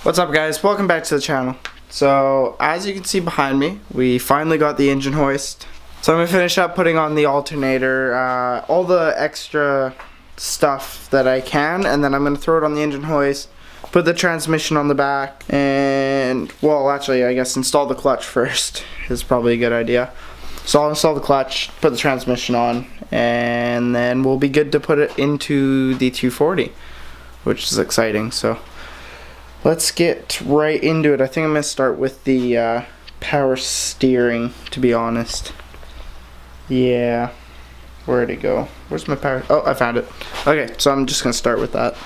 What's up guys, welcome back to the channel. So as you can see behind me, we finally got the engine hoist. So I'm going to finish up putting on the alternator, all the extra stuff that I can, and then I'm going to throw it on the engine hoist, put the transmission on the back, and well actually I guess install the clutch first is probably a good idea. So I'll install the clutch, put the transmission on, and then we'll be good to put it into the 240, which is exciting. So let's get right into it. I think I'm going to start with the power steering, to be honest. Yeah. Where'd it go? Where's my power? Oh, I found it. Okay, so I'm just going to start with that.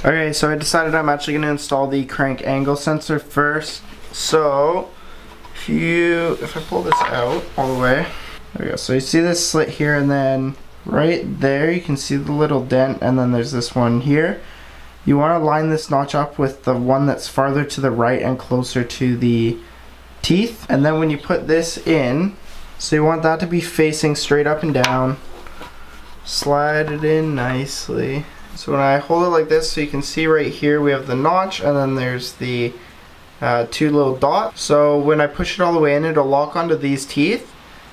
Okay, so I decided I'm actually going to install the crank angle sensor first. So, if I pull this out all the way, there we go. So you see this slit here, and then right there you can see the little dent, and then there's this one here. You want to line this notch up with the one that's farther to the right and closer to the teeth. And then when you put this in, so you want that to be facing straight up and down. Slide it in nicely. So when I hold it like this, so you can see right here we have the notch, and then there's the two little dots. So when I push it all the way in, it'll lock onto these teeth,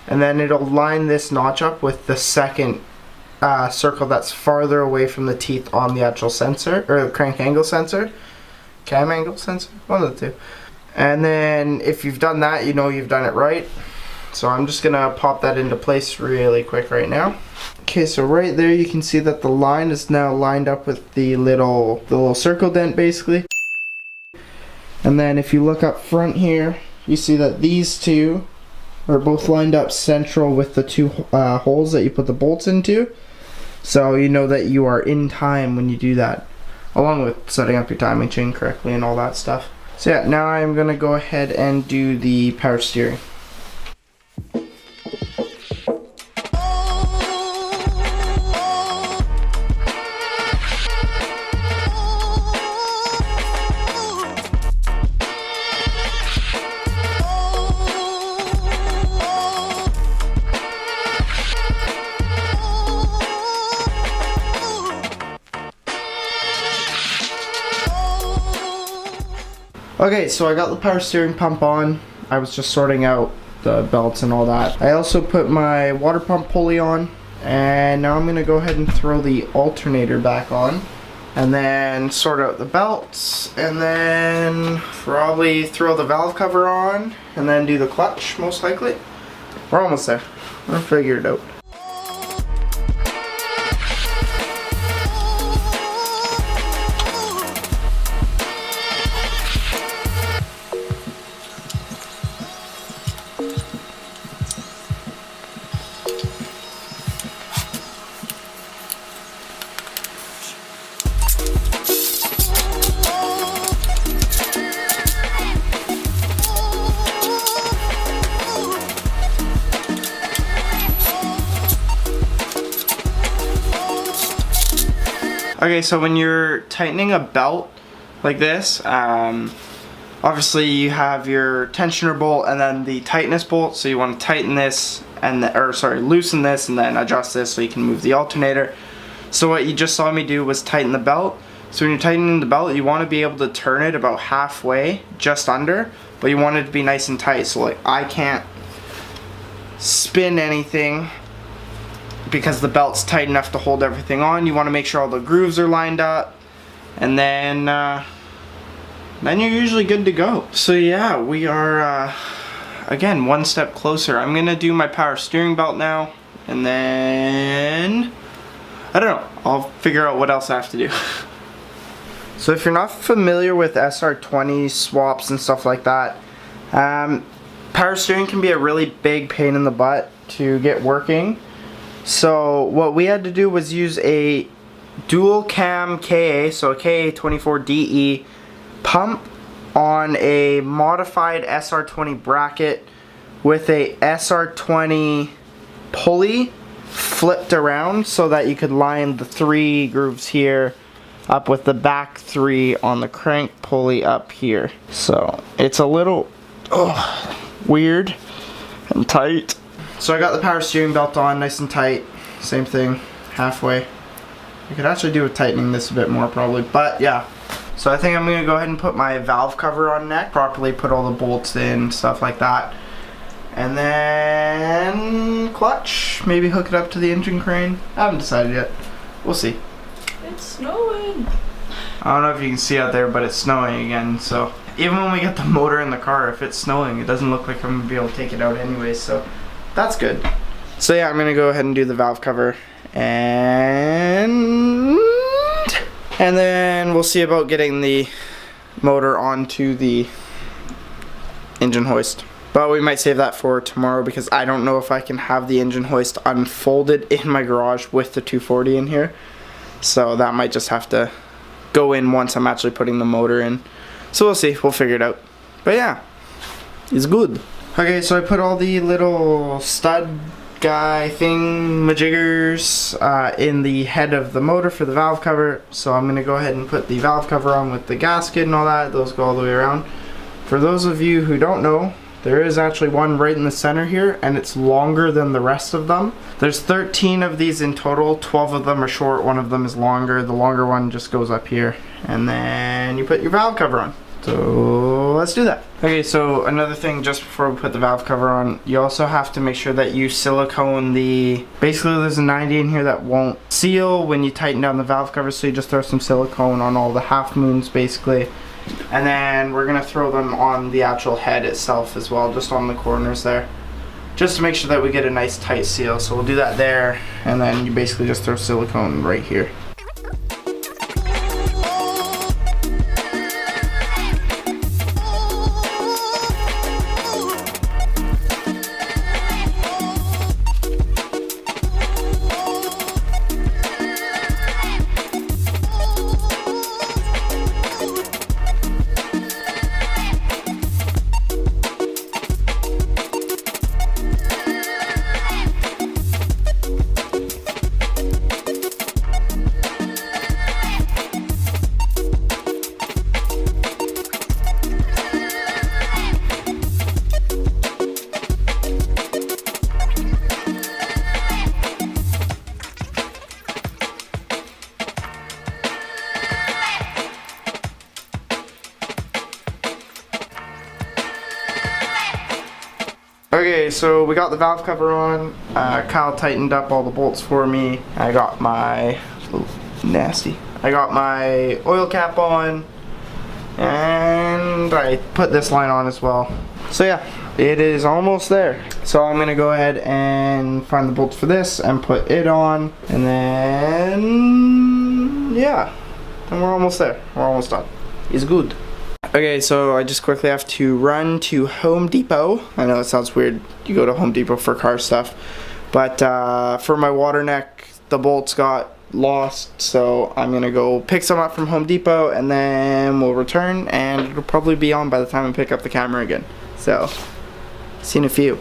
and then it'll line this notch up with the second circle that's farther away from the teeth on the actual sensor, or the crank angle sensor, cam angle sensor, one of the two. And then if you've done that, you know you've done it right. So I'm just gonna pop that into place really quick right now. Okay, so right there you can see that the line is now lined up with the little circle dent basically. And then if you look up front here, you see that these two are both lined up central with the two holes that you put the bolts into. So you know that you are in time when you do that, along with setting up your timing chain correctly and all that stuff. So yeah, now I'm going to go ahead and do the power steering. Okay, so I got the power steering pump on. I was just sorting out the belts and all that. I also put my water pump pulley on, and now I'm going to go ahead and throw the alternator back on, and then sort out the belts, and then probably throw the valve cover on, and then do the clutch most likely. We're almost there. We'll figure it out. Okay, so when you're tightening a belt like this, obviously you have your tensioner bolt and then the tightness bolt. So you want to tighten this and loosen this and then adjust this so you can move the alternator. So what you just saw me do was tighten the belt. So when you're tightening the belt, you want to be able to turn it about halfway, just under, but you want it to be nice and tight. So like I can't spin anything because the belt's tight enough to hold everything on. You want to make sure all the grooves are lined up, and then you're usually good to go. So yeah, we are again one step closer. I'm gonna do my power steering belt now, and then I don't know, I'll figure out what else I have to do. So if you're not familiar with SR20 swaps and stuff like that, power steering can be a really big pain in the butt to get working. So what we had to do was use a dual cam KA, so a KA24DE pump on a modified SR20 bracket with a SR20 pulley flipped around so that you could line the 3 grooves here up with the back 3 on the crank pulley up here. So it's a little weird and tight. So I got the power steering belt on nice and tight. Same thing, halfway. I could actually do with tightening this a bit more probably, but yeah. So I think I'm going to go ahead and put my valve cover on next, properly put all the bolts in, stuff like that. And then clutch, maybe hook it up to the engine crane. I haven't decided yet. We'll see. It's snowing. I don't know if you can see out there, but it's snowing again. So even when we get the motor in the car, if it's snowing, it doesn't look like I'm going to be able to take it out anyway. So that's good. So yeah, I'm going to go ahead and do the valve cover. And then we'll see about getting the motor onto the engine hoist. But we might save that for tomorrow because I don't know if I can have the engine hoist unfolded in my garage with the 240 in here. So that might just have to go in once I'm actually putting the motor in. So we'll see, we'll figure it out. But yeah, it's good. Okay, so I put all the little stud guy majiggers in the head of the motor for the valve cover. So I'm going to go ahead and put the valve cover on with the gasket and all that. Those go all the way around. For those of you who don't know, there is actually one right in the center here, and it's longer than the rest of them. There's 13 of these in total. 12 of them are short, one of them is longer. The longer one just goes up here, and then you put your valve cover on. So let's do that. Okay, so another thing just before we put the valve cover on, you also have to make sure that you silicone basically there's a 90 in here that won't seal when you tighten down the valve cover, so you just throw some silicone on all the half moons basically. And then we're going to throw them on the actual head itself as well, just on the corners there, just to make sure that we get a nice tight seal. So we'll do that there, and then you basically just throw silicone right here. Okay, so we got the valve cover on. Kyle tightened up all the bolts for me. I got my I got my oil cap on, and I put this line on as well. So yeah, it is almost there. So I'm gonna go ahead and find the bolts for this and put it on, and then yeah, and we're almost there. We're almost done. It's good. Okay, so I just quickly have to run to Home Depot. I know it sounds weird, you go to Home Depot for car stuff, but for my water neck, the bolts got lost, so I'm gonna go pick some up from Home Depot, and then we'll return, and it'll probably be on by the time I pick up the camera again. So, see in a few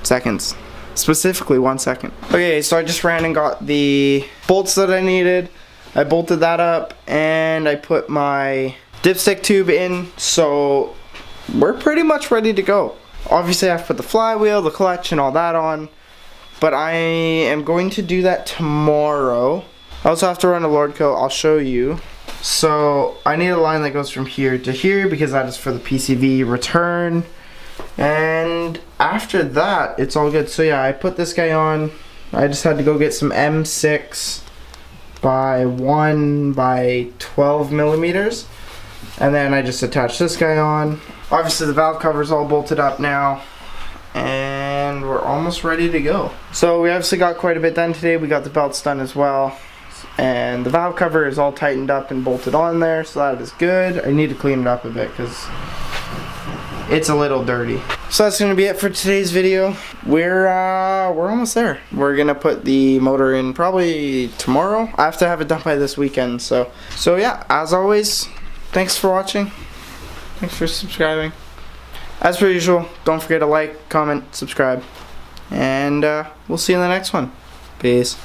seconds, specifically 1 second. Okay, so I just ran and got the bolts that I needed. I bolted that up, and I put my dipstick tube in, so we're pretty much ready to go. Obviously I have to put the flywheel, the clutch, and all that on, but I am going to do that tomorrow. I also have to run a Lord coat, I'll show you. So I need a line that goes from here to here because that is for the PCV return, and after that it's all good. So yeah, I put this guy on. I just had to go get some M6 by 1 by 12 millimeters. And then I just attached this guy on. Obviously the valve cover's all bolted up now, and we're almost ready to go. So we obviously got quite a bit done today. We got the belts done as well, and the valve cover is all tightened up and bolted on there, so that is good. I need to clean it up a bit because it's a little dirty. So that's gonna be it for today's video. We're almost there. We're gonna put the motor in probably tomorrow. I have to have it done by this weekend. So yeah, as always, thanks for watching. Thanks for subscribing. As per usual, don't forget to like, comment, subscribe, and we'll see you in the next one. Peace.